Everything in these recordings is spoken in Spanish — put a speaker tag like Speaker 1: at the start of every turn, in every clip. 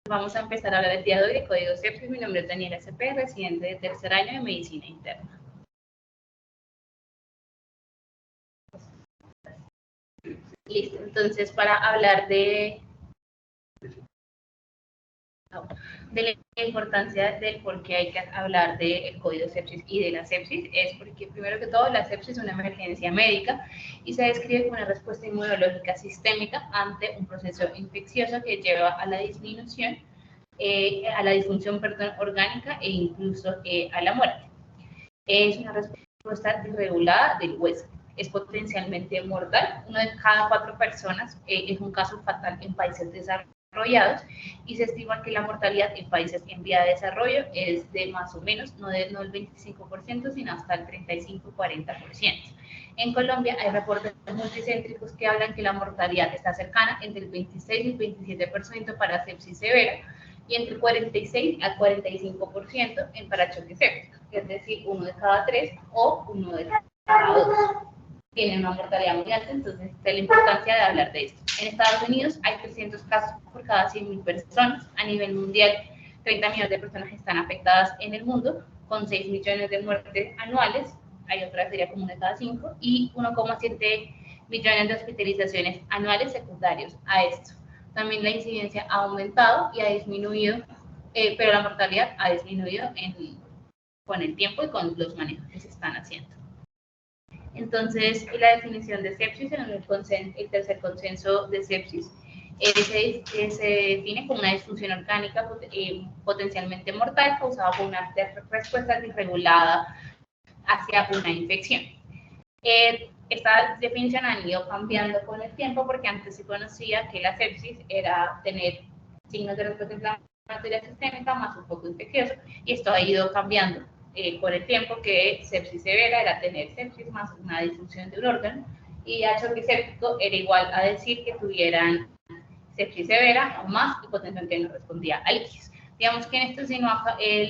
Speaker 1: Vamos a empezar a hablar el día de hoy de código sepsis. Mi nombre es Daniela Cepeda, residente de tercer año de Medicina Interna. Listo, entonces para hablar de la importancia del por qué hay que hablar del código sepsis y de la sepsis, es porque primero que todo la sepsis es una emergencia médica y se describe como una respuesta inmunológica sistémica ante un proceso infeccioso que lleva a la disminución, a la disfunción orgánica e incluso a la muerte. Es una respuesta desregulada del hueso. Es potencialmente mortal. Uno de cada 4 personas es un caso fatal en países desarrollados y se estima que la mortalidad en países en vía de desarrollo es de más o menos, no el 25%, sino hasta el 35-40%. En Colombia hay reportes multicéntricos que hablan que la mortalidad está cercana entre el 26 y el 27% para sepsis severa y entre el 46 al 45% en parachoque séptico, es decir, 1 de cada 3 o 1 de cada 2. Tienen una mortalidad muy alta, entonces esta es la importancia de hablar de esto. En Estados Unidos hay 300 casos por cada 100.000 personas. A nivel mundial, 30 millones de personas están afectadas en el mundo, con 6 millones de muertes anuales. Hay otra sería como 1 de cada 5, y 1,7 millones de hospitalizaciones anuales secundarios a esto. También la incidencia ha aumentado y ha disminuido, pero la mortalidad ha disminuido con el tiempo y con los manejos que se están haciendo. Entonces, la definición de sepsis en el tercer consenso de sepsis se define como una disfunción orgánica potencialmente mortal causada por una respuesta desregulada hacia una infección. Esta definición ha ido cambiando con el tiempo porque antes se conocía que la sepsis era tener signos de respuesta inflamatoria sistémica más un poco infeccioso, y esto ha ido cambiando con el tiempo, que sepsis severa era tener sepsis más una disfunción de un órgano, y choque séptico era igual a decir que tuvieran sepsis severa o más hipotensión que no respondía a líquidos. Digamos que en esto sí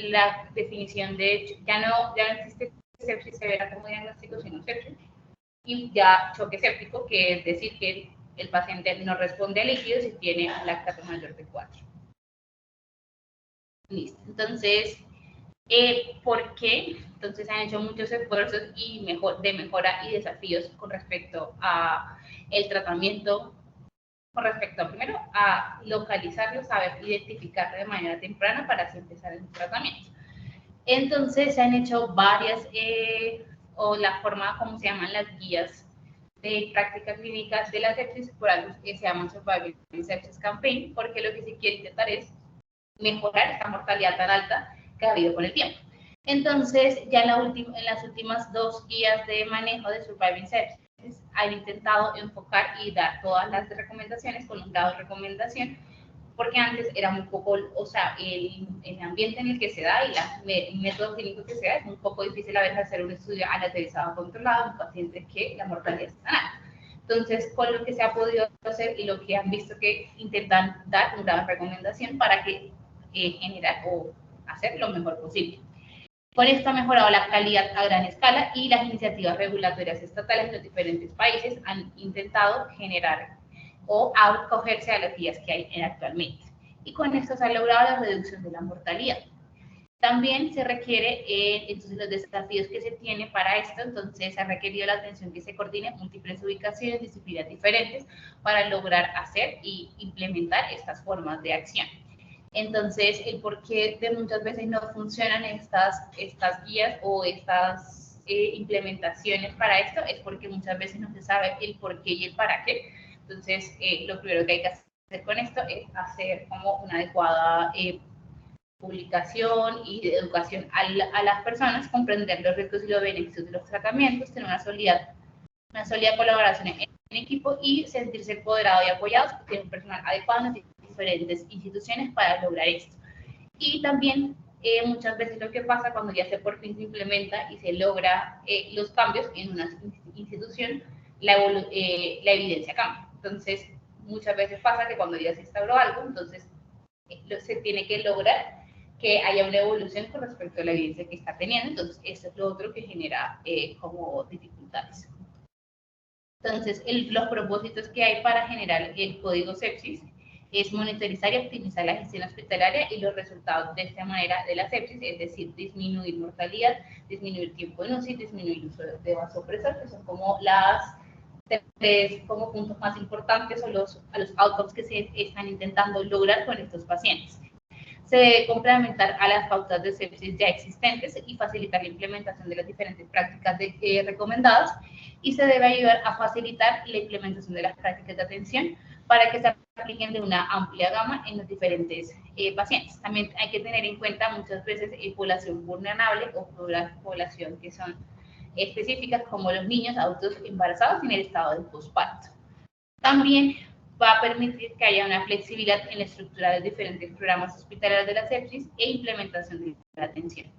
Speaker 1: la definición de ya no existe sepsis severa como diagnóstico, sino sepsis, y ya choque séptico, que es decir que el paciente no responde a líquidos y tiene un lactato mayor de 4. Listo. Entonces, ¿por qué? Entonces han hecho muchos esfuerzos de mejora y desafíos con respecto a el tratamiento, con respecto a, primero, a localizarlo, saber identificarlo de manera temprana para así empezar el tratamiento. Entonces se han hecho varias, o la forma como se llaman las guías de práctica clínica de la sepsis, por algo que se llama Surviving Sepsis Campaign, porque lo que se quiere intentar es mejorar esta mortalidad tan alta que ha habido con el tiempo. Entonces, ya en las últimas 2 guías de manejo de Surviving Sepsis han intentado enfocar y dar todas las recomendaciones con un grado de recomendación, porque antes era muy poco, o sea, el ambiente en el que se da y el método clínico que se da es un poco difícil a veces hacer un estudio aleatorizado controlado en pacientes que la mortalidad es tan alta. Entonces, con lo que se ha podido hacer y lo que han visto que intentan dar un grado de recomendación para que generar o hacer lo mejor posible. Con esto ha mejorado la calidad a gran escala y las iniciativas regulatorias estatales de los diferentes países han intentado generar o acogerse a las guías que hay actualmente. Y con esto se ha logrado la reducción de la mortalidad. También se requiere, entonces, los desafíos que se tiene para esto, entonces se ha requerido la atención que se coordine en múltiples ubicaciones, disciplinas diferentes, para lograr hacer y implementar estas formas de acción. Entonces, el por qué de muchas veces no funcionan estas guías o estas implementaciones para esto es porque muchas veces no se sabe el por qué y el para qué. Entonces, lo primero que hay que hacer con esto es hacer como una adecuada publicación y de educación a las personas, comprender los riesgos y los beneficios de los tratamientos, tener una sólida colaboración en equipo y sentirse empoderado y apoyados, tener un personal adecuado en diferentes instituciones para lograr esto. Y también muchas veces lo que pasa cuando ya por fin se implementa y se logra los cambios en una institución, la evidencia cambia. Entonces, muchas veces pasa que cuando ya se instauró algo, entonces se tiene que lograr que haya una evolución con respecto a la evidencia que está teniendo. Entonces, eso es lo otro que genera como dificultades. Entonces, los propósitos que hay para generar el código sepsis es monitorizar y optimizar la gestión hospitalaria y los resultados de esta manera de la sepsis, es decir, disminuir mortalidad, disminuir tiempo en UCI, disminuir el uso de vasopresor, que son como las tres como puntos más importantes o los outcomes que se están intentando lograr con estos pacientes. Se debe complementar a las pautas de sepsis ya existentes y facilitar la implementación de las diferentes prácticas recomendadas, y se debe ayudar a facilitar la implementación de las prácticas de atención para que se apliquen de una amplia gama en los diferentes pacientes. También hay que tener en cuenta muchas veces población vulnerable o población que son específicas, como los niños, adultos embarazados y en el estado de posparto. También va a permitir que haya una flexibilidad en la estructura de diferentes programas hospitalarios de la sepsis e implementación de la atención.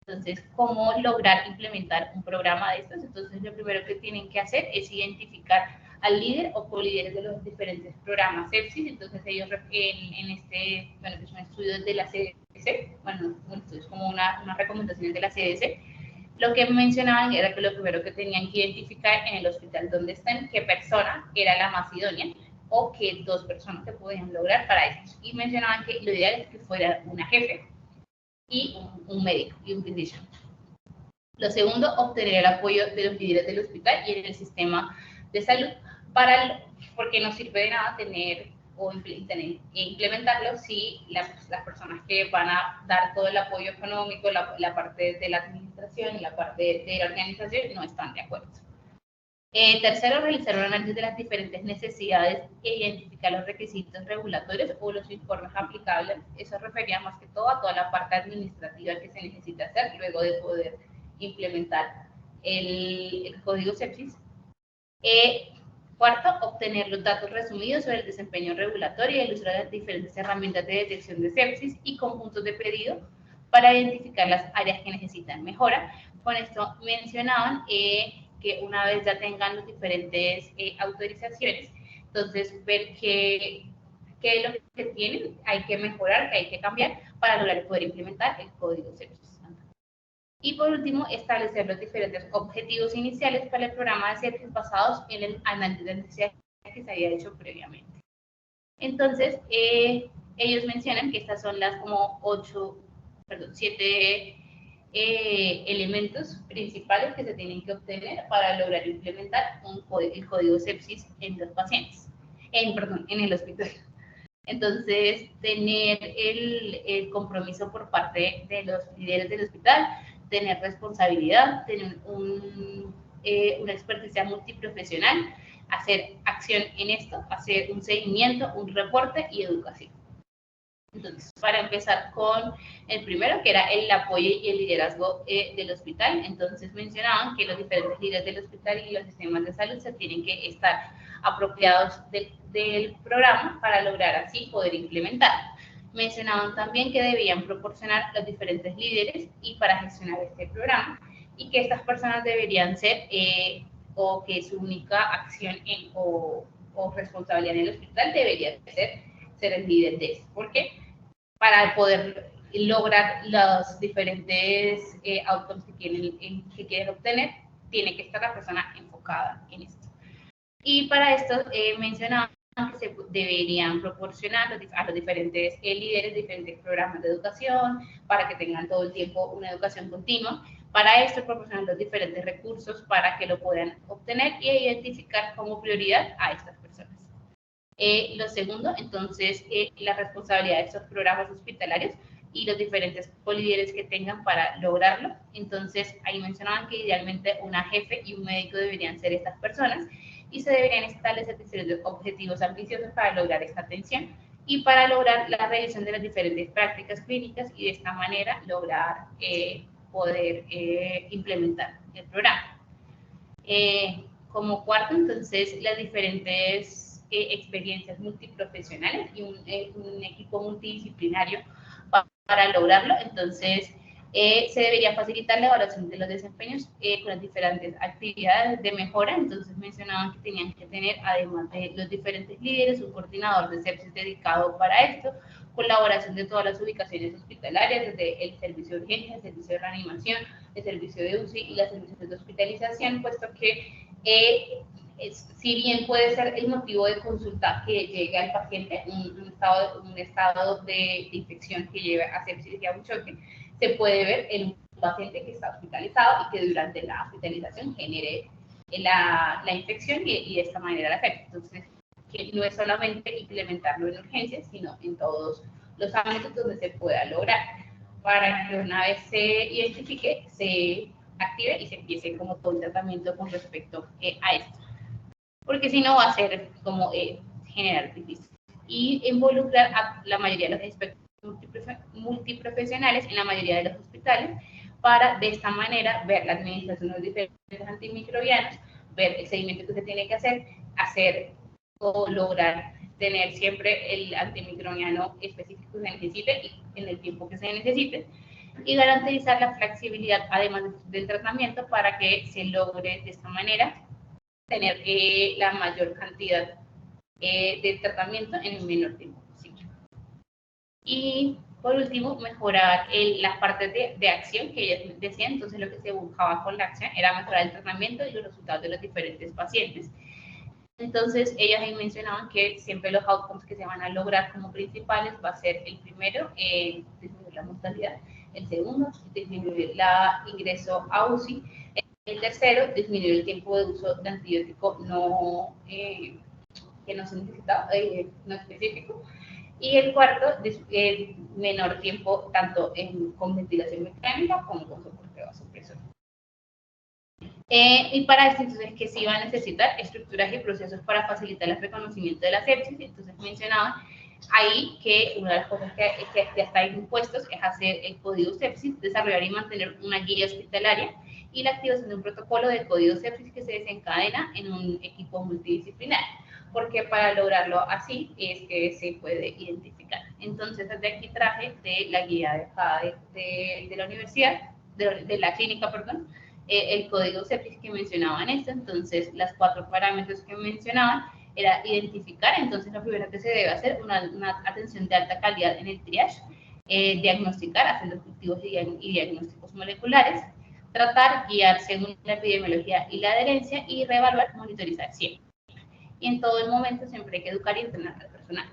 Speaker 1: Entonces, ¿cómo lograr implementar un programa de estos? Entonces, lo primero que tienen que hacer es identificar al líder o colíderes de los diferentes programas sepsis. Entonces, ellos en este, bueno, que es un estudio de la CDC, bueno, es como una recomendación de la CDC, lo que mencionaban era que lo primero que tenían que identificar en el hospital donde estén, qué persona era la más idónea o qué dos personas se podían lograr para esto. Y mencionaban que lo ideal es que fuera una jefe y un médico y un physician. Lo segundo, obtener el apoyo de los líderes del hospital y en el sistema de salud, porque no sirve de nada tener o implementarlo si las personas que van a dar todo el apoyo económico, la parte de la administración y la parte de la organización no están de acuerdo. Tercero, realizar un análisis de las diferentes necesidades e identificar los requisitos regulatorios o los informes aplicables. Eso refería más que todo a toda la parte administrativa que se necesita hacer luego de poder implementar el código sepsis. Cuarto, obtener los datos resumidos sobre el desempeño regulatorio y el uso de las diferentes herramientas de detección de sepsis y conjuntos de pedido para identificar las áreas que necesitan mejora. Con esto mencionaban que una vez ya tengan las diferentes autorizaciones, entonces ver qué es lo que tienen, hay que mejorar, que hay que cambiar para lograr poder implementar el código sepsis. Y por último, establecer los diferentes objetivos iniciales para el programa de sepsis basados en el análisis de necesidades que se había hecho previamente. Entonces, ellos mencionan que estas son las como 7 elementos principales que se tienen que obtener para lograr implementar el código sepsis en los pacientes, en el hospital. Entonces, tener el compromiso por parte de los líderes del hospital, tener responsabilidad, tener una experticia multiprofesional, hacer acción en esto, hacer un seguimiento, un reporte y educación. Entonces, para empezar con el primero, que era el apoyo y el liderazgo del hospital, entonces mencionaban que los diferentes líderes del hospital y los sistemas de salud se tienen que estar apropiados del programa para lograr así poder implementarlo. Mencionaban también que debían proporcionar los diferentes líderes y para gestionar este programa, y que estas personas deberían ser o que su única acción o responsabilidad en el hospital debería ser el líder de esto. ¿Por qué? Para poder lograr los diferentes outcomes que quieren obtener, tiene que estar la persona enfocada en esto. Y para esto mencionaban que se deberían proporcionar a los diferentes líderes diferentes programas de educación para que tengan todo el tiempo una educación continua. Para esto, proporcionar los diferentes recursos para que lo puedan obtener y identificar como prioridad a estas personas. Lo segundo, entonces, la responsabilidad de estos programas hospitalarios y los diferentes colíderes que tengan para lograrlo. Entonces, ahí mencionaban que idealmente una jefe y un médico deberían ser estas personas y se deberían establecer diferentes objetivos ambiciosos para lograr esta atención y para lograr la revisión de las diferentes prácticas clínicas y de esta manera lograr poder implementar el programa. Como cuarto, entonces, las diferentes experiencias multiprofesionales y un equipo multidisciplinario para lograrlo. Entonces, se debería facilitar la evaluación de los desempeños con las diferentes actividades de mejora. Entonces, mencionaban que tenían que tener, además de los diferentes líderes, un coordinador de sepsis dedicado para esto, colaboración de todas las ubicaciones hospitalarias, desde el servicio de urgencia, el servicio de reanimación, el servicio de UCI y los servicios de hospitalización, puesto que si bien puede ser el motivo de consulta que llegue al paciente, un estado de infección que lleve a sepsis y a un choque, se puede ver en un paciente que está hospitalizado y que durante la hospitalización genere la infección y de esta manera la sepsis. Entonces, que no es solamente implementarlo en urgencias, sino en todos los ámbitos donde se pueda lograr, para que una vez se identifique, se active y se empiece como todo el tratamiento con respecto a esto. Porque si no va a ser como generar crisis y involucrar a la mayoría de los expertos multiprofesionales en la mayoría de los hospitales para de esta manera ver la administración de los diferentes antimicrobianos, ver el seguimiento que se tiene que hacer o lograr tener siempre el antimicrobiano específico que se necesite y en el tiempo que se necesite, y garantizar la flexibilidad además del tratamiento para que se logre de esta manera tener la mayor cantidad de tratamiento en el menor tiempo posible. Y por último, mejorar las partes de acción que ella decía. Entonces lo que se buscaba con la acción era mejorar el tratamiento y los resultados de los diferentes pacientes. Entonces, ellas ahí mencionaban que siempre los outcomes que se van a lograr como principales va a ser el primero, disminuir la mortalidad; el segundo, disminuir el ingreso a UCI; el tercero, disminuir el tiempo de uso de antibiótico que no se necesita, no específico; y el cuarto, menor tiempo tanto con ventilación mecánica como con soporte vasopresor. Y para esto, entonces, que sí va a necesitar estructuras y procesos para facilitar el reconocimiento de la sepsis. Entonces, mencionaban ahí que una de las cosas que ya está impuestos es hacer el código sepsis, desarrollar y mantener una guía hospitalaria y la activación de un protocolo de código sepsis que se desencadena en un equipo multidisciplinar, porque para lograrlo así es que se puede identificar. Entonces, desde aquí traje de la guía de la universidad, de la clínica, perdón, el código sepsis que mencionaban esto. Entonces, las 4 parámetros que mencionaban era identificar. Entonces, lo primero que se debe hacer, una atención de alta calidad en el triage, diagnosticar, hacer los cultivos y diagnósticos moleculares, tratar, guiar según la epidemiología y la adherencia, y reevaluar, monitorizar siempre. Y en todo el momento siempre hay que educar y entrenar al personal.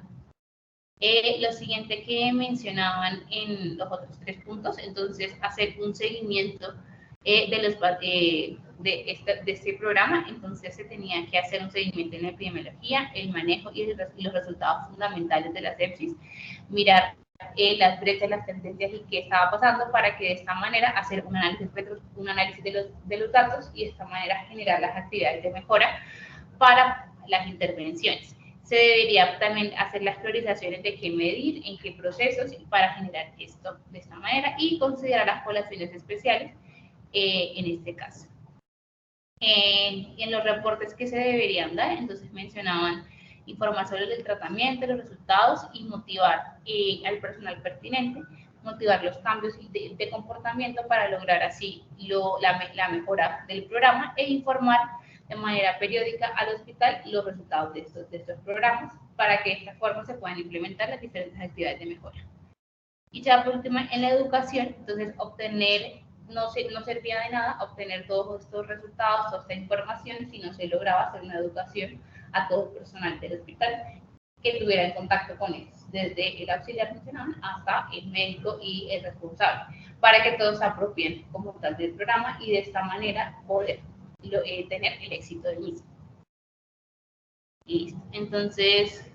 Speaker 1: Lo siguiente que mencionaban en los otros 3 puntos, entonces, hacer un seguimiento de este programa. Entonces se tenía que hacer un seguimiento en la epidemiología, el manejo y los resultados fundamentales de la sepsis, mirar las brechas, las tendencias y qué estaba pasando, para que de esta manera hacer un análisis de los datos y de esta manera generar las actividades de mejora para las intervenciones. Se debería también hacer las priorizaciones de qué medir, en qué procesos, para generar esto de esta manera y considerar las poblaciones especiales en este caso. En los reportes que se deberían dar, entonces mencionaban informar sobre el tratamiento, los resultados y motivar al personal pertinente, motivar los cambios de comportamiento para lograr así la mejora del programa, e informar de manera periódica al hospital los resultados de estos programas, para que de esta forma se puedan implementar las diferentes actividades de mejora. Y ya por último, en la educación, entonces no servía de nada obtener todos estos resultados, toda esta información, si no se lograba hacer una educación a todo el personal del hospital que tuviera en contacto con ellos, desde el auxiliar funcional hasta el médico y el responsable, para que todos se apropien como tal del programa y de esta manera poder tener el éxito del mismo. Listo. Entonces,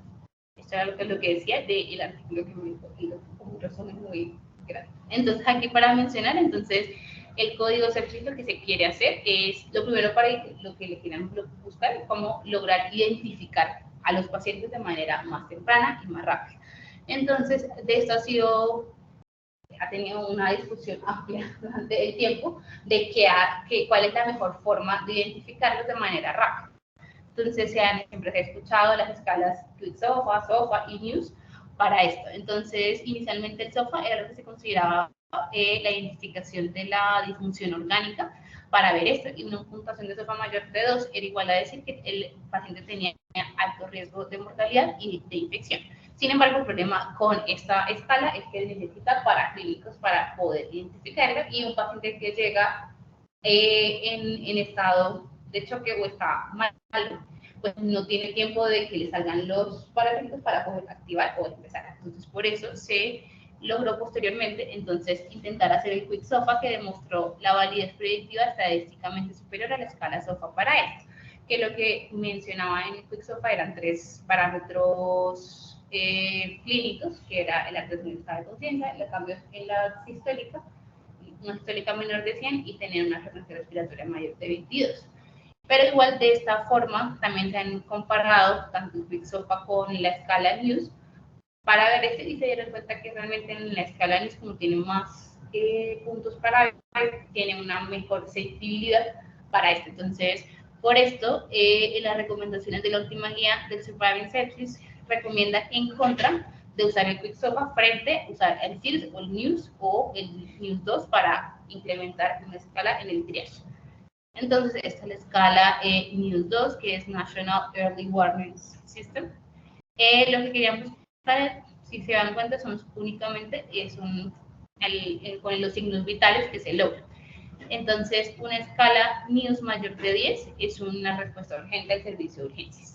Speaker 1: esto era lo que decía del artículo que me dijo, y un resumen muy grande. Entonces, aquí para mencionar, entonces, el código sepsis, lo que se quiere hacer es, lo primero para lo que le queremos buscar es cómo lograr identificar a los pacientes de manera más temprana y más rápida. Entonces, de esto ha tenido una discusión amplia durante el tiempo de cuál es la mejor forma de identificarlos de manera rápida. Entonces, siempre se ha escuchado las escalas SOFA, SOFA y NEWS para esto. Entonces, inicialmente el SOFA era lo que se consideraba la identificación de la disfunción orgánica para ver esto, y una puntuación de SOFA mayor de 2 era igual a decir que el paciente tenía alto riesgo de mortalidad y de infección. Sin embargo, el problema con esta escala es que necesita paraclínicos para poder identificarlo, y un paciente que llega en estado de choque o está mal, pues no tiene tiempo de que le salgan los parámetros para poder activar o empezar. Entonces, por eso se logró posteriormente entonces intentar hacer el Quick SOFA, que demostró la validez predictiva estadísticamente superior a la escala SOFA para esto, que lo que mencionaba en el Quick SOFA eran 3 parámetros clínicos, que era la presión del estado de conciencia, los cambios en la sistólica, una sistólica menor de 100 y tener una frecuencia respiratoria mayor de 22. Pero igual de esta forma también se han comparado tanto el Quick SOFA con la escala NEWS para ver esto, y se dieron cuenta que realmente en la escala NEWS, como tiene más puntos para ver, tiene una mejor sensibilidad para esto. Entonces, por esto, en las recomendaciones de la última guía del Surviving Sepsis recomienda en contra de usar el Quick SOFA frente a usar el CIRS o el NEWS o el NEWS 2 para implementar una escala en el triage. Entonces, esta es la escala NEWS 2, que es National Early Warning System. Lo que queríamos saber, si se dan cuenta, son únicamente con los signos vitales que se logran. Entonces, una escala NEWS mayor de 10 es una respuesta urgente al servicio de urgencias.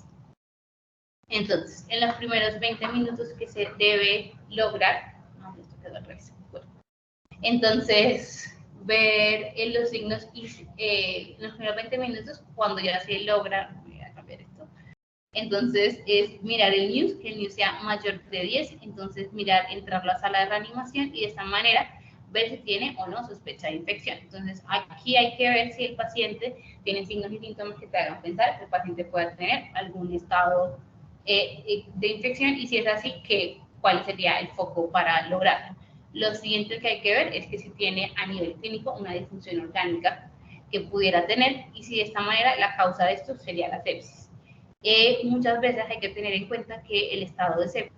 Speaker 1: Entonces, en los primeros 20 minutos que se debe lograr, no, esto quedó al revés. Bueno. Entonces, ver en los signos en los primeros 20 minutos, cuando ya se logra, voy a cambiar esto, entonces es mirar el NEWS, que el NEWS sea mayor de 10, entonces mirar, entrar a la sala de reanimación y de esta manera ver si tiene o no sospecha de infección. Entonces, aquí hay que ver si el paciente tiene signos y síntomas que te hagan pensar que el paciente pueda tener algún estado de infección, y si es así, ¿cuál sería el foco para lograrlo? Lo siguiente que hay que ver es que si tiene a nivel clínico una disfunción orgánica que pudiera tener, y si de esta manera la causa de esto sería la sepsis. Muchas veces hay que tener en cuenta que el estado de sepsis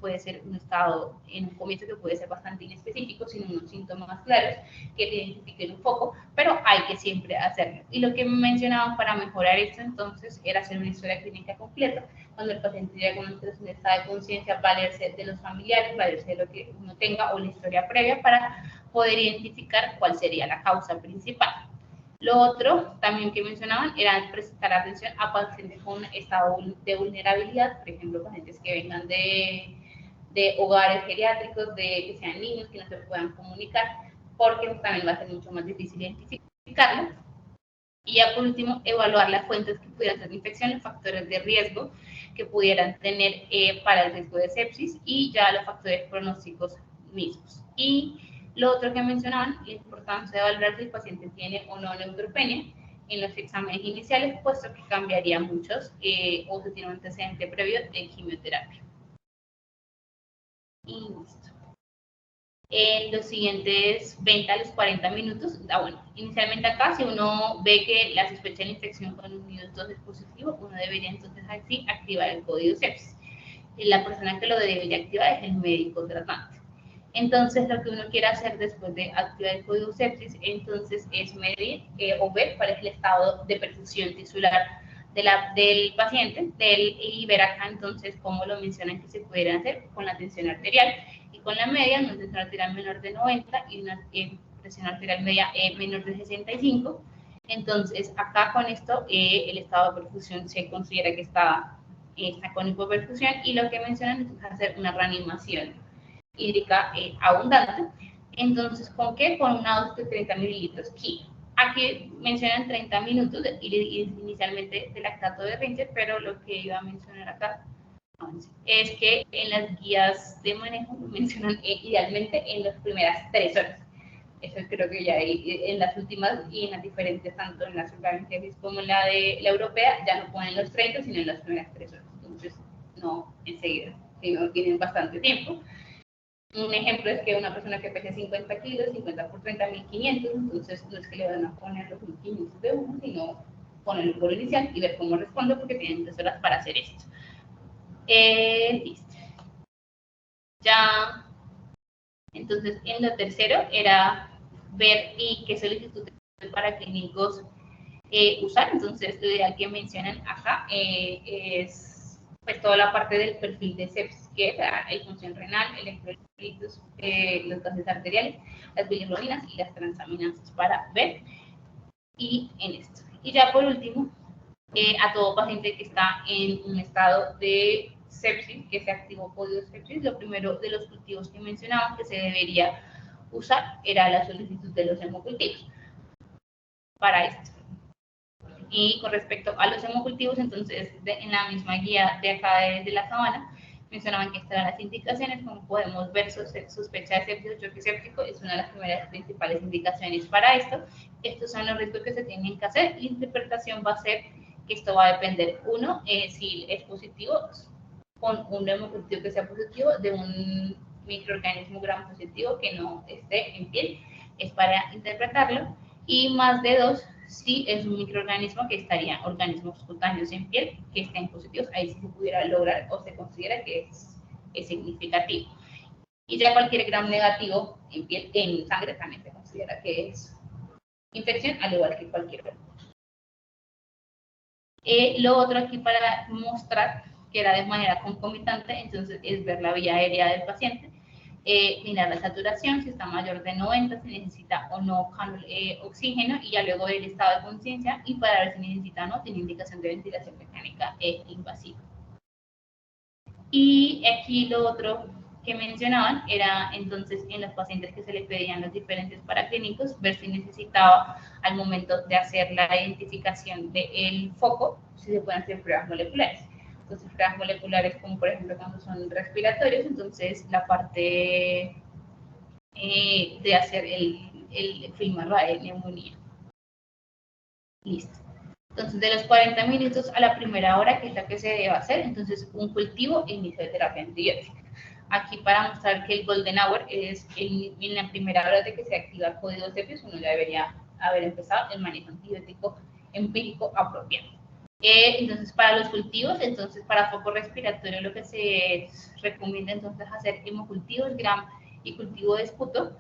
Speaker 1: puede ser un estado en un comienzo que puede ser bastante inespecífico, sin unos síntomas claros que te identifiquen un poco, pero hay que siempre hacerlo. Y lo que mencionaban para mejorar esto entonces era hacer una historia clínica completa, cuando el paciente llega con un estado de conciencia, valerse de los familiares, valerse de lo que uno tenga o la historia previa para poder identificar cuál sería la causa principal. Lo otro también que mencionaban era prestar atención a pacientes con estado de vulnerabilidad, por ejemplo, pacientes que vengan de hogares geriátricos, que sean niños, que no se puedan comunicar, porque también va a ser mucho más difícil identificarlo. Y ya por último, evaluar las fuentes que pudieran ser de infección, los factores de riesgo que pudieran tener para el riesgo de sepsis, y ya los factores pronósticos mismos. Y lo otro que mencionaban, la importancia de evaluar si el paciente tiene o no neutropenia en los exámenes iniciales, puesto que cambiaría muchos o se tiene un antecedente previo de quimioterapia. Y listo. En los siguientes 20 a los 40 minutos, bueno, inicialmente acá, si uno ve que la sospecha de la infección con un NEWS 2 es positivo, uno debería entonces así activar el código sepsis. La persona que lo debería activar es el médico tratante. Entonces, lo que uno quiere hacer después de activar el código sepsis, entonces es medir o ver cuál es el estado de perfusión tisular del paciente, y ver acá entonces cómo lo mencionan que se pudieran hacer con la tensión arterial y con la media, una tensión arterial menor de 90 y una presión arterial media menor de 65. Entonces, acá con esto, el estado de perfusión se considera que está con hipoperfusión, y lo que mencionan es hacer una reanimación hídrica abundante. Entonces, ¿con qué? Con una dosis de 30 mililitros kilo. Aquí mencionan 30 minutos inicialmente de lactato de Ringer, pero lo que iba a mencionar acá es que en las guías de manejo mencionan idealmente en las primeras 3 horas. Eso creo que ya hay en las últimas y en las diferentes, tanto en la Surviving como en la de la europea, ya no ponen los 30, sino en las primeras 3 horas. Entonces, no enseguida, sino tienen bastante tiempo. Un ejemplo es que una persona que pese 50 kilos, 50 por 30, 1500, entonces no es que le van a poner los 1500 de uno, sino poner el coro inicial y ver cómo responde, porque tienen 3 horas para hacer esto. Listo. Ya, entonces en lo tercero era ver y qué solicitud para clínicos usar. Entonces, lo ideal que mencionan acá es pues toda la parte del perfil de sepsis, que es la función renal, electrolitos, los gases arteriales, las bilirrubinas y las transaminasas para ver. Y en esto, Y ya por último, a todo paciente que está en un estado de sepsis, que se activó código sepsis, lo primero de los cultivos que mencionaba que se debería usar era la solicitud de los hemocultivos para esto. Y con respecto a los hemocultivos, entonces en la misma guía de acá de la Sabana, mencionaban que estas eran las indicaciones, como podemos ver, sospecha de sepsis o choque séptico es una de las primeras principales indicaciones para esto. Estos son los riesgos que se tienen que hacer. La interpretación va a ser que esto va a depender, uno, si es positivo, con un hemocultivo que sea positivo, de un microorganismo gram positivo que no esté en piel, es para interpretarlo, y más de dos, si es un microorganismo que estaría organismos cutáneos en piel que estén positivos, ahí sí se pudiera lograr o se considera que es significativo. Y ya cualquier gram negativo en piel, en sangre, también se considera que es infección, al igual que cualquier otro. Lo otro aquí para mostrar que era de manera concomitante, entonces es ver la vía aérea del paciente, mirar la saturación, si está mayor de 90, si necesita o no oxígeno, y ya luego el estado de conciencia, y para ver si necesita o no, tiene indicación de ventilación mecánica invasiva. Y aquí lo otro que mencionaban era entonces en los pacientes que se les pedían los diferentes paraclínicos, ver si necesitaba al momento de hacer la identificación del foco, si se pueden hacer pruebas moleculares. Entonces, pruebas moleculares como por ejemplo cuando son respiratorios, entonces la parte de hacer el FilmArray de neumonía. Listo. Entonces, de los 40 minutos a la primera hora, que es la que se debe hacer, entonces un cultivo e inicio de terapia antibiótica. Aquí para mostrar que el golden hour es en la primera hora de que se activa el código sepsis, uno ya debería haber empezado el manejo antibiótico empírico apropiado. Entonces, para los cultivos, entonces para foco respiratorio lo que se recomienda entonces hacer hemocultivos, gram y cultivo de esputo,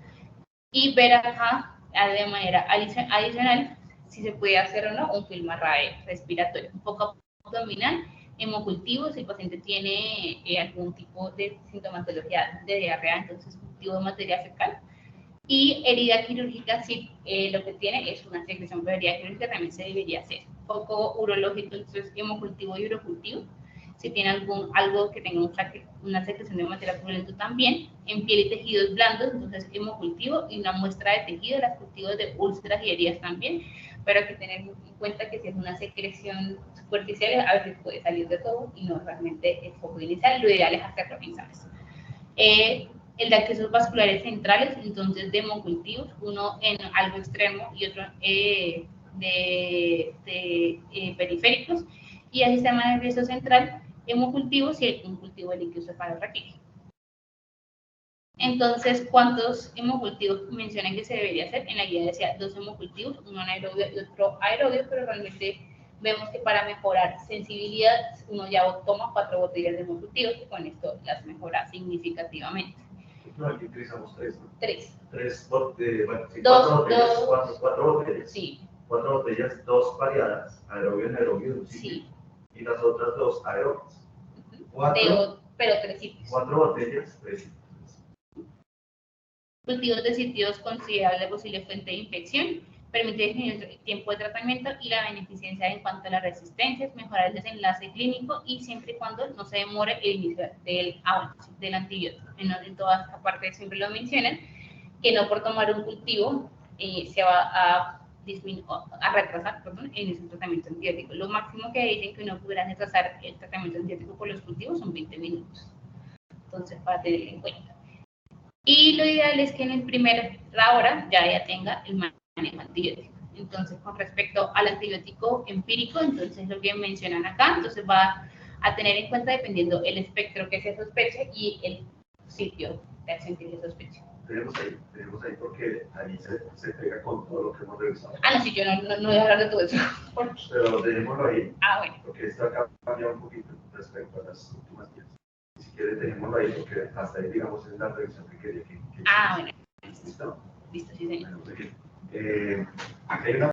Speaker 1: y ver acá de manera adicional si se puede hacer o no un FilmArray respiratorio, un foco abdominal, hemocultivo, si el paciente tiene algún tipo de sintomatología de diarrea, entonces cultivo de materia fecal. Y herida quirúrgica, si lo que tiene es una secreción por herida quirúrgica, también se debería hacer. Foco urológico, entonces hemocultivo y urocultivo. Si tiene algo que tenga una secreción de material purulento también. En piel y tejidos blandos, entonces hemocultivo y una muestra de tejido, las cultivos de úlceras y heridas también. Pero hay que tener en cuenta que si es una secreción superficial, a veces puede salir de todo y no realmente el foco inicial. Lo ideal es hacerlo en exámenes. El de accesos vasculares centrales, entonces de hemocultivos, uno en algo extremo y otro periféricos, y el sistema nervioso central, hemocultivos y un cultivo de líquido cefalorraquídeo. Entonces, ¿cuántos hemocultivos mencionan que se debería hacer? En la guía decía 2 hemocultivos, uno anaerobio y otro aerobio, pero realmente vemos que para mejorar sensibilidad uno ya toma 4 botellas de hemocultivos y con esto las mejora significativamente.
Speaker 2: No, aquí utilizamos 3, ¿no?
Speaker 1: 3.
Speaker 2: 3 botellas, bueno, sí, 4 botellas, 4 botellas.
Speaker 1: Sí.
Speaker 2: 4 botellas, 2 variadas, aerobio, anaerobio,
Speaker 1: sí.
Speaker 2: Y las otras 2 aerobias. 4,
Speaker 1: pero 3 sitios.
Speaker 2: 4 botellas, 3 sitios.
Speaker 1: Cultivos de sitios considerables de posible fuente de infección, permite definir el tiempo de tratamiento y la beneficencia en cuanto a las resistencias, mejorar el desenlace clínico y siempre y cuando no se demore el inicio del antibiótico. En toda esta parte siempre lo mencionan, que no por tomar un cultivo se va a retrasar en ese tratamiento antibiótico. Lo máximo que dicen que uno pudiera retrasar el tratamiento antibiótico por los cultivos son 20 minutos. Entonces, para tener en cuenta. Y lo ideal es que en la primera hora ya tenga el manejo antibiótico. Entonces, con respecto al antibiótico empírico, entonces lo que mencionan acá, entonces va a tener en cuenta dependiendo el espectro que se sospeche y el sitio de acción que se sospeche.
Speaker 2: Tenemos ahí porque ahí se pega con todo lo que hemos revisado.
Speaker 1: No, sí, yo no voy a hablar de todo eso.
Speaker 2: Pero dejémoslo ahí.
Speaker 1: Bueno.
Speaker 2: Porque esto acá cambia un poquito respecto a las últimas guías. Si quieres, dejémoslo ahí porque hasta ahí, digamos, es la revisión que quería que
Speaker 1: bueno.
Speaker 2: ¿Listo?
Speaker 1: Listo, sí, señor.
Speaker 2: Bueno, muy bien. Hay una